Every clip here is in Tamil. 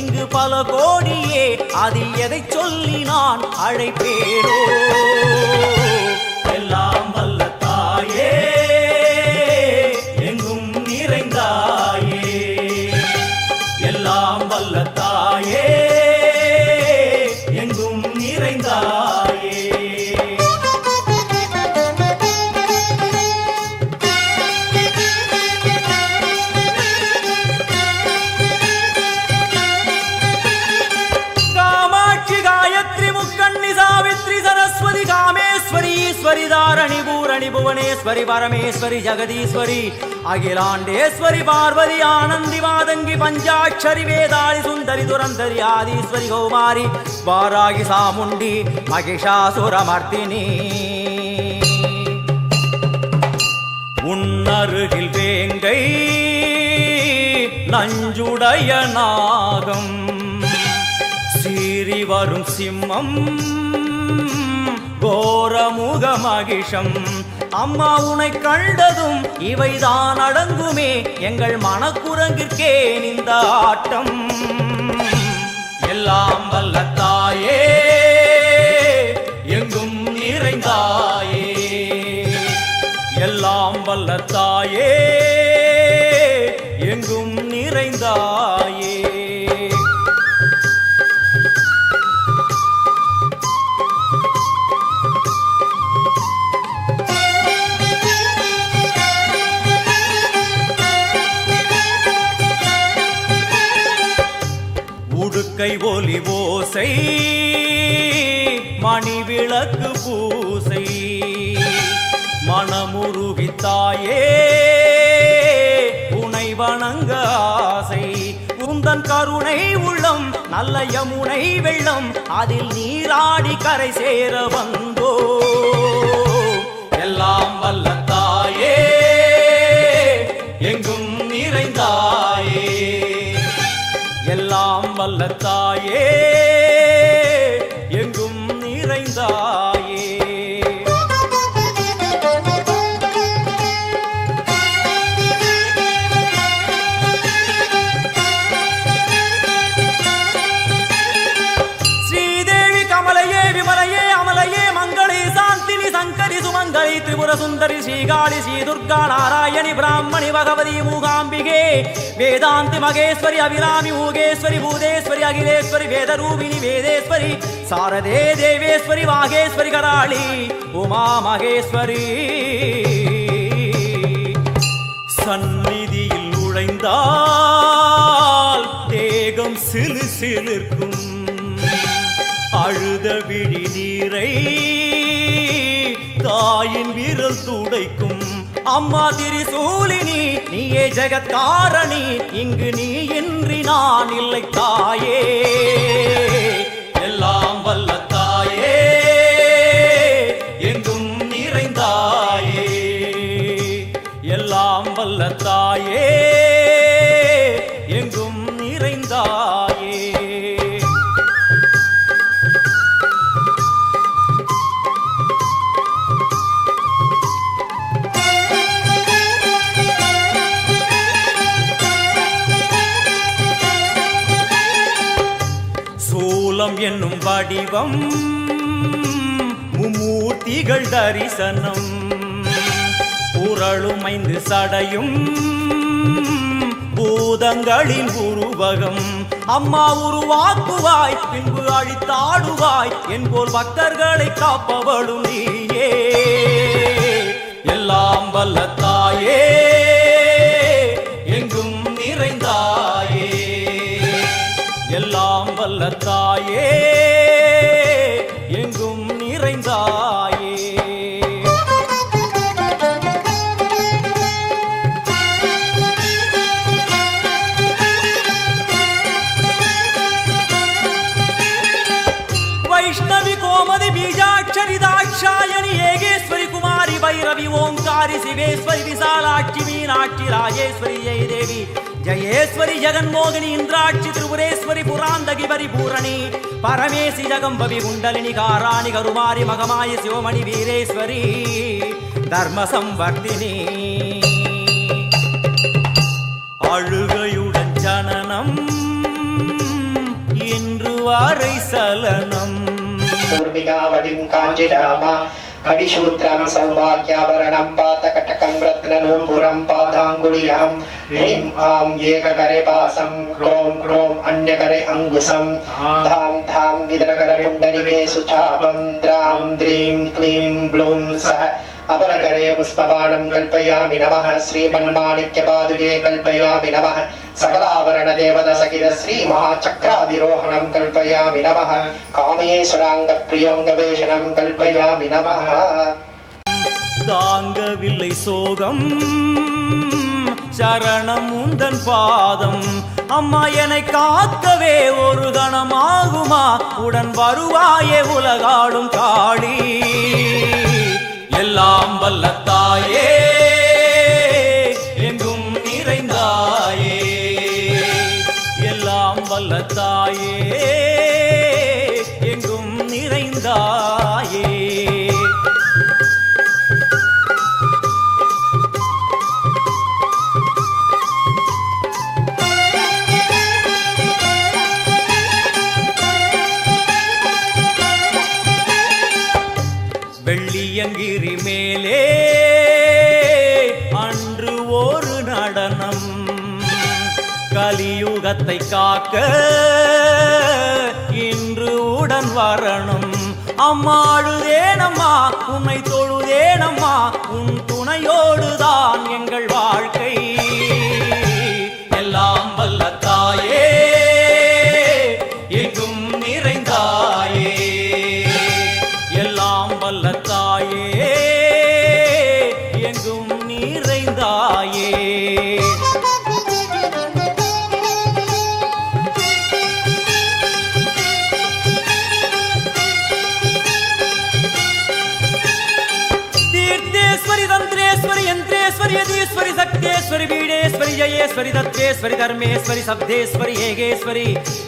இங்கு பல கோடியே, அதில் எதை சொல்லி நான் அழைப்பேனோ? எல்லாம் வல்ல தாயே, எங்கும் நிறைந்தாயே, எல்லாம் வல்ல தாயே, எங்கும் நிறைந்தாயே. कामेश्वरी दारणि भूरणि भुवनेश्वरी परमेश्वरी जगदीश्वरी अखिलांडेश्वरी पार्वती आनंदी मादंगी पंचाक्षरी वेदाली सुंदरी दुरंधरी आदीश्वरी कौमारी वारागी सामुंडी महिषासुरमर्दिनी उन्नरुगिल वेंगै नंजुडय नागम सीरी वरुम सिम्मम கோரமுக மகிஷம் அம்மா உனை கண்டதும் இவைதான் அடங்குமே எங்கள் மனக்குரங்கிற்கே இந்த ஆட்டம். எல்லாம் வல்ல தாயே, எங்கும் நிறைந்தாயே, எல்லாம் வல்ல தாயே, எங்கும் நிறைந்தாயே. உடுக்கை ஒலி ஓசை மணி விளக்கு பூசை மனமுருகித்தாயே உனை வணங்க ஆசை. உந்தன் கருணை உள்ளம் நல்ல யமுனை வெள்ளம் அதில் நீராடி கரை சேர வந்தோ. எல்லாம் வல்ல தாயே, எங்கும் நிறைந்தாயே, எல்லாம் வல்ல தாயே, எங்கும் நிறைந்தாயே. ஸ்ரீதேவி கமலையே விமலையே அமலையே மங்களே சாந்தினி சங்கரி சுமங்கலி திரிபுர சுந்தரி ஸ்ரீகாளி ஸ்ரீ துர்கா நாராயணி பிராமணி பகவதி மூகாம்பிகே வேதாந்தி மகேஸ்வரி அபிராமி மூகேஸ்வரி பூதேஸ்வரி அகிலேஸ்வரி வேதரூபிணி வேதேஸ்வரி சாரதே தேவேஸ்வரி வாகேஸ்வரி கராளி உமா மகேஸ்வரி. சந்நிதியில் நுழைந்தால் தேகம் சிலு சிலிர்க்கும் அழுத விழி நீரை தாயின் விரல் துடைக்கும். அம்மா திரிசூலினி நீயே ஜெகத்காரணி இங்கு நீ இன்றி நான் இல்லை தாயே. எல்லாம் வல்ல தாயே, எங்கும் நிறைந்தாயே, எல்லாம் வல்ல தாயே, எங்கும் நிறைந்தாயே. சூலம் என்னும் வடிவம் மும்மூர்த்திகள் தரிசனம் புரளும் 5 சடையும் பூதங்களின் உருவகம். அம்மா உருவாக்குவாய் பின்பு அழித்தாடுவாய் என்போல் பக்தர்களை காப்பவளும் நீயே. எல்லாம் வல்ல தாயே, எங்கும் நிறைந்தாயே, எல்லாம் வல்ல தாயே, எங்கும் நிறைந்தாயே. வைஷ்ணவி கோமதி பீஜாட்சரி தாட்சாயணி ஏகேஸ்வரி குமாரி भैरवी ओंकारी शिवेश्वरी विशालाक्षी मीनाक्षी राजेश्वरी जय देवी जयेश्वरी जगन्मोहिनी इंद्राक्षी त्रिपुरेश्वरी पुरांदगी परिपूरणी परमेशी जगंबवी कुंडलिनी काराणि करुमारी मगमायि शिवमणि वीरेश्वरी धर्म संवर्धिनी அழுகையுடன் ஜனனம் அரை சலனம் कडिशूत्रं सौभाग्याभरणं पातकटकं रत्ननूपुरं पादाङ्गुलीयं ह्रीं आं एककरे पासं क्रों क्रों अन्यकरे अङ्गुसं धां धां विदरकरकुण्डलिके सुचापं द्रां द्रीं क्लीं ब्लूं सः अपरकरे पुष्पबाणं कल्पयामि नमः श्रीमन्माणिक्यपादुके कल्पयामि नमः सकलाभरणदेवदसहित श्रीमहाचक्राधिरोहणं कल्पयामि नमः कामेश्वराङ्गप्रियोऽङ्गवेशनं कल्पयामि नमः தாங்கவில்லை சோகம் சரணம் உந்தன் பாதம் அம்மா என்னை காக்கவே ஒரு கணமாகுமா உடன் வருவாயே உலகாடும் காளி எல்லாம் வல்ல தாயே எங்கும் நிறைந்தாயே எல்லாம் வல்ல தாயே எங்கும் நிறைந்தாயே வெள்ளியங்கிரி மேலே அன்று ஒரு நடனம் கலியுகத்தை காக்க இன்று உடன் வரணும் அம்மா அழுதேனம்மா உன்னை தொழுதேனம்மா உன் துணையோடுதான் எங்கள் வாழ்க்கை எல்லாம் வல்ல தாயே எங்கும் நிறைந்தாயே எல்லாம் வல்ல தாயே எங்கும் நிறைந்தாயே तीर्थेश्वरी तंत्रेश्वरी यंत्रेश्वरी यदीश्वरी शक्तेश्वरी बीडेश्वरी जयेश्वरी दत्तेश्वरी धर्मेश्वरी शब्देश्वरी येगेश्वरी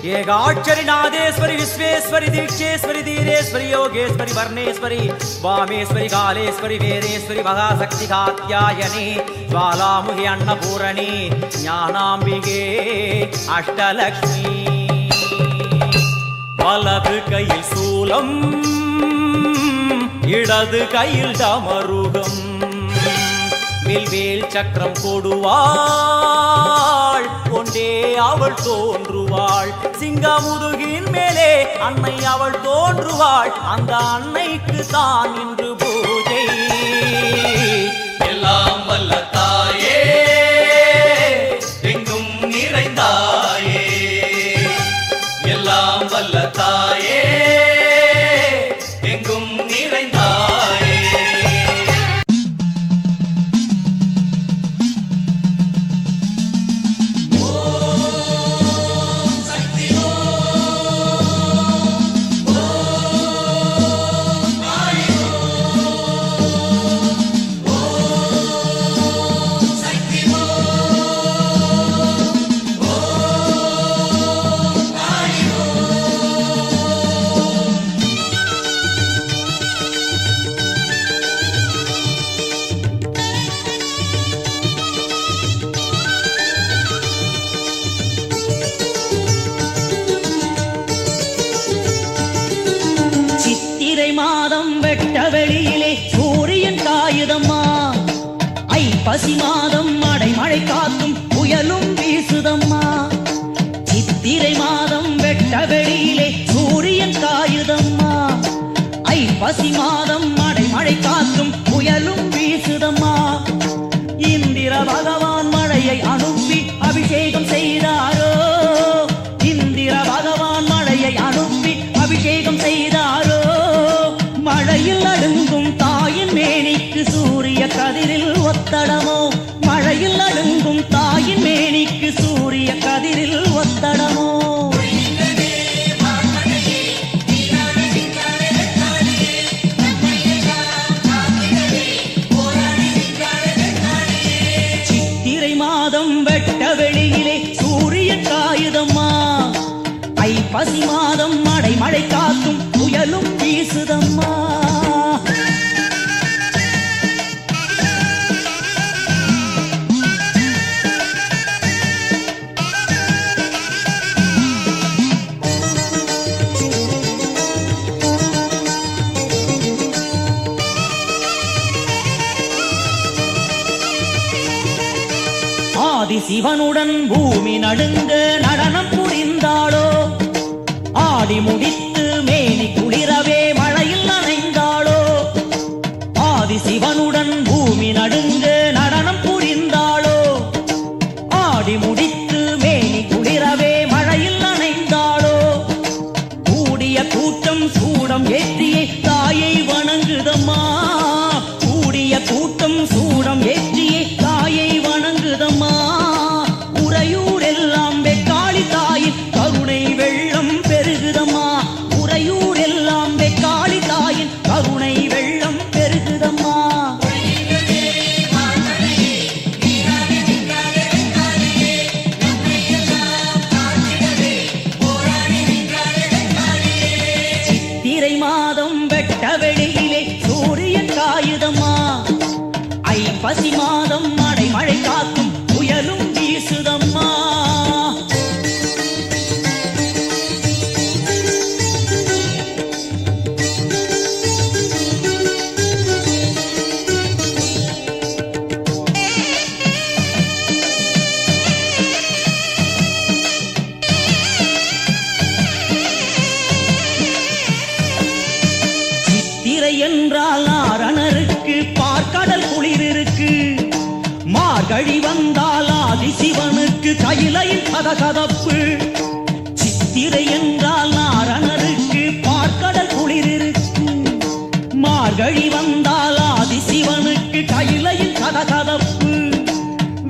येगाक्षरी नादेश्वरी विश्वेश्वरी दीक्षेश्वरी धीरेश्वरी योगेश्वरी वर्णेश्वरी वामेश्वरी कालेश्वरी वीरेश्वरी महाशक्ति कात्यायनी ज्वालामुखी अन्नपूरणी ज्ञानाम्बिके अष्टलक्ष्मी वलது கையில் சூலம் இடது கையில் டமருகம் வில்வேல் சக்கரம் கொடுவாள் கொண்டே அவள் தோன்றுவாள் சிங்கமுதுகின் மேலே அன்னை அவள் தோன்றுவாள் அந்த அன்னைக்கு தான் இன்று பூஜை எல்லாம் வல்ல தாயே எங்கும் நிறைந்தாயே எல்லாம் வல்ல தாயே எங்கும் நிறைந்தாயே வெளியிலே சூரியன் காயுதம்மா ஐப்பசி மாதம் அடைமழை காத்தும் புயலும் வீசுதம்மா சித்திரை மாதம் வெட்ட வெளியிலே சூரியன் காயுதம்மா ஐப்பசி மாதம் அடைமழை காத்தும் புயலும் வீசுதம்மா இந்திர பகவான் மழையை அனுப்பி அபிஷேகம் செய்தாரோ இந்திர பகவான் மழையை அனுப்பி அபிஷேகம் செய்தாரோ மழையில் அழுங்கும் தாயின் மேனிக்கு சூரிய கதிரில் ஒத்தடமோ மழையில் அழுங்கும் தாயின் மேனிக்கு சூரிய கதிரில் ஒத்தடமோ சித்திரை மாதம் வெட்ட வெளியிலே சூரியன் காயுதம்மா ஐப்பசி மாதம் அடைமழை காத்தும் புயலும் வீசுதம்மா சிவனுடன் பூமி நடுங்க நடனம் புரிந்தாளோ ஆடி முடித்து மேனி குளிரவே மழையில் நனைந்தாளோ ஆதி சிவனுடன் பூமி நடுங்க நடனம் புரிந்தாளோ ஆடி முடித்து மேனி குளிரவே மழையில் நனைந்தாளோ கூடிய கூட்டம் சூடம் ஏற்றியே தாயை வணங்குதம்மா கூடிய கூட்டம் சூடம் ஏற்றியே தாயை வணங்குதம்மா உறையூர் எல்லாம் வெக்காளி தாயின் கருணை வெள்ளம் பெருகுதம்மா உறையூர் எல்லாம் வெக்காளி தாயின் கருணை வெள்ளம் பெருகுதம்மா சித்திரை மாதம் வெட்ட வெளியிலே சூரியன் காயுதம்மா ஐப்பசி மாதம் மழை காக்கும் புயலும் வீசுதம்மா சித்திரை என்றால் நாரணருக்கு பார்க்கடல் குளிர் இருக்கு மார்கழி வந்தால் ஆதி சிவனுக்கு கையிலையில் கதகதப்பு சித்திரை என்றால் நாரணருக்கு பார்க்கடல் குளிர் இருக்கு மார்கழி வந்தால் ஆதி சிவனுக்கு கையிலையில் கதகதப்பு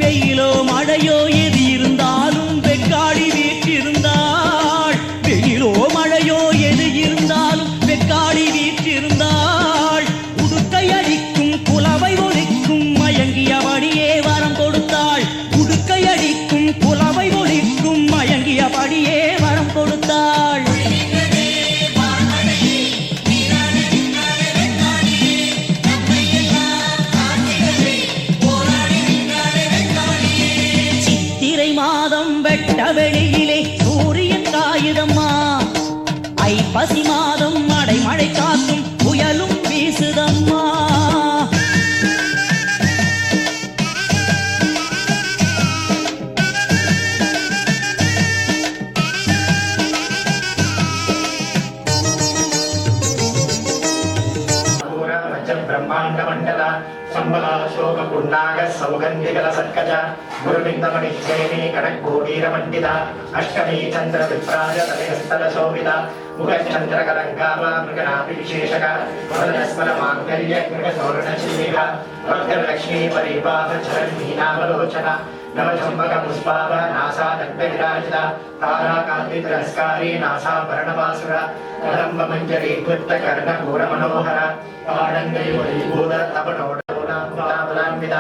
வெயிலோ மழையோ எது இருந்தாலும் வெக்காளி வீற்றிருந்தாள் வெயிலோ மழையோ எது இருந்தாலும் வெக்காளி வீற்றிருந்தாள் உடுக்கை அடிக்கும் புலவை ஒலிக்கும் மயங்கியபடியே வரம் கொடுத்தாள் உடுக்கை அடிக்கும் புலவை ஒலிக்கும் மயங்கியபடியே வரம் கொடுத்தாள் சித்திரை மாதம் வெட்ட வெளியிலே சூரியன் காயுதம்மா ஐப்பசி மாதம் மழை காக்கும் புயலும் வீசுதம்மா ब्रह्मांड मंडल संबला शोक पुण्णाग सौगंधिकल सत्कज गुरुबिंदमणि श्रेणी कनकगोडीर मंडित अष्टमी चंद्र विप्राज तलयस्थल शोभित मुख चंद्र कलंकाव मृगनाभि विशेषक वरदस्मर मांगल्य मृग तोरण श्रीह वक्रलक्ष्मी परिवाह चरण मीनावलोचन नवचंबक पुष्पाव नासा दत्त विराजित तारा कांति तिरस्कारी नासा वर्णवासुर कदंब मंजरी कृत कर्ण घोर मनोहर पाणंगै वैभूत तपनोडाबलान्वित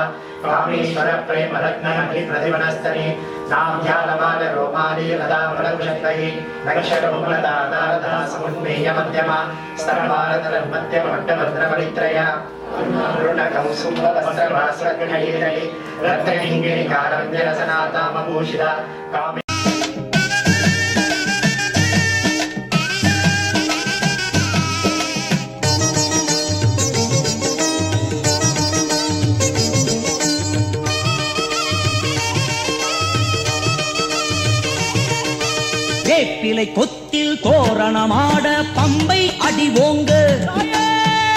कामेश्वर प्रेम रत्न मणि प्रतिवनस्तनि नाभ्यालमाल रोमाली लता फलकुशक्तये नक्षरमुलदादारदा समुन्मेय मध्यम स्तरभारतर मध्यम मट्टभद्र परित्रय अरुणकं सुम्बलस्त्रभास्रग्नयेरयि रत्नहिङ्गिणि कारञ्जरसनातामभूषित कामे வேப்பிலை கொத்தில் தோரணமாட பம்பை அடிவோங்க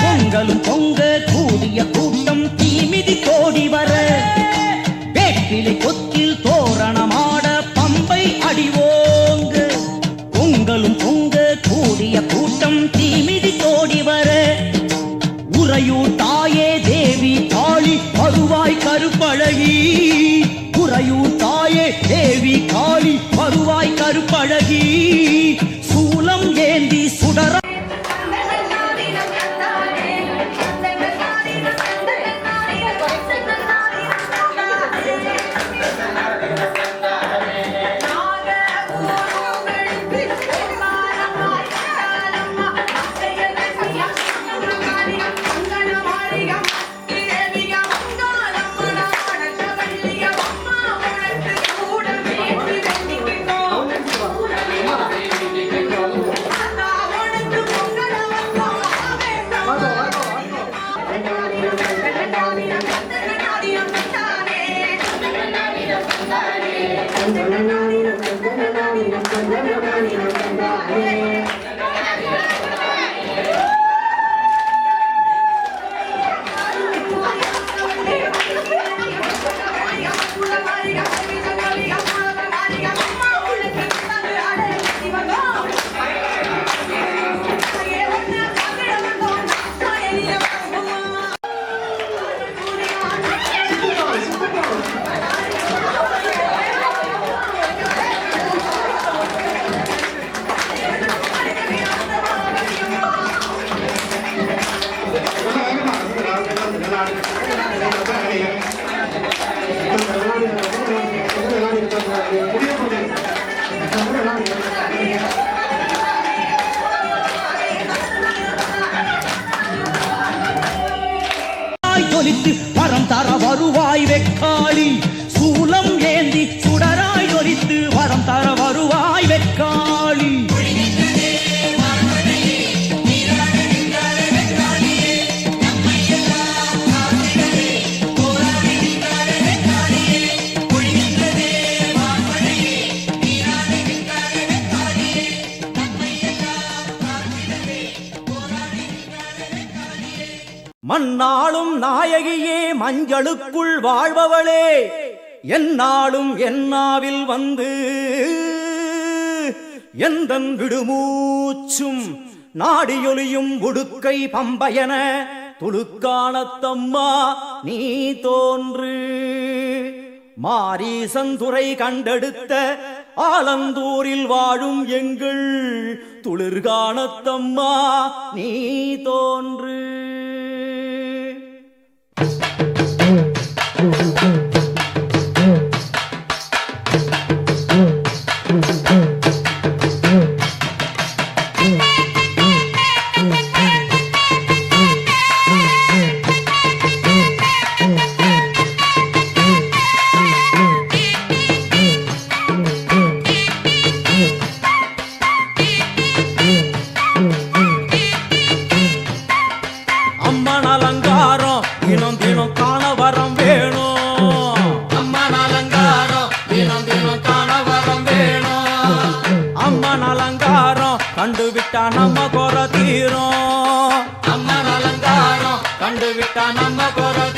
பொங்கலும் பொங்க கூடிய கூட்டம் தீமிதி கோடி வர வேப்பிலை கொத்தில் தோரணமாட பம்பை அடிவோங்க பொங்கலும் பொங்க கூடிய கூட்டம் தீமிதி கோடி வர உறையூர் தாயே தேவி காளி வருவாய் கருப்பழகி உறையூர் தாயே தேவி காளி வருவாய் கருப்பழகி சூலம் ஏந்தி சுடர மண்ணாளும் நாயகியே மஞ்சளுக்குள் வாழ்பவளே என்னாலும் என்னாவில் வந்து எந்தன் விடுமூச்சும் நாடியொலியும் உடுக்கை பம்பயன துளுக்கானத்தம்மா நீ தோன்று மாரீசந்துரை கண்டெடுத்த ஆலந்தூரில் வாழும் எங்கள் துளிர்கானத்தம்மா நீ தோன்று அம்மன் அலங்காரம் தினம் தினம் காண வரம் வேணும் அம்மன் அலங்காரம் தினம் தினம் காண வரம் வேணும் அம்மன் அலங்காரம் கண்டுவிட்டா நம்ம குறை தீரும் அம்மன் அலங்காரம் கண்டுவிட்டா நம்ம குறை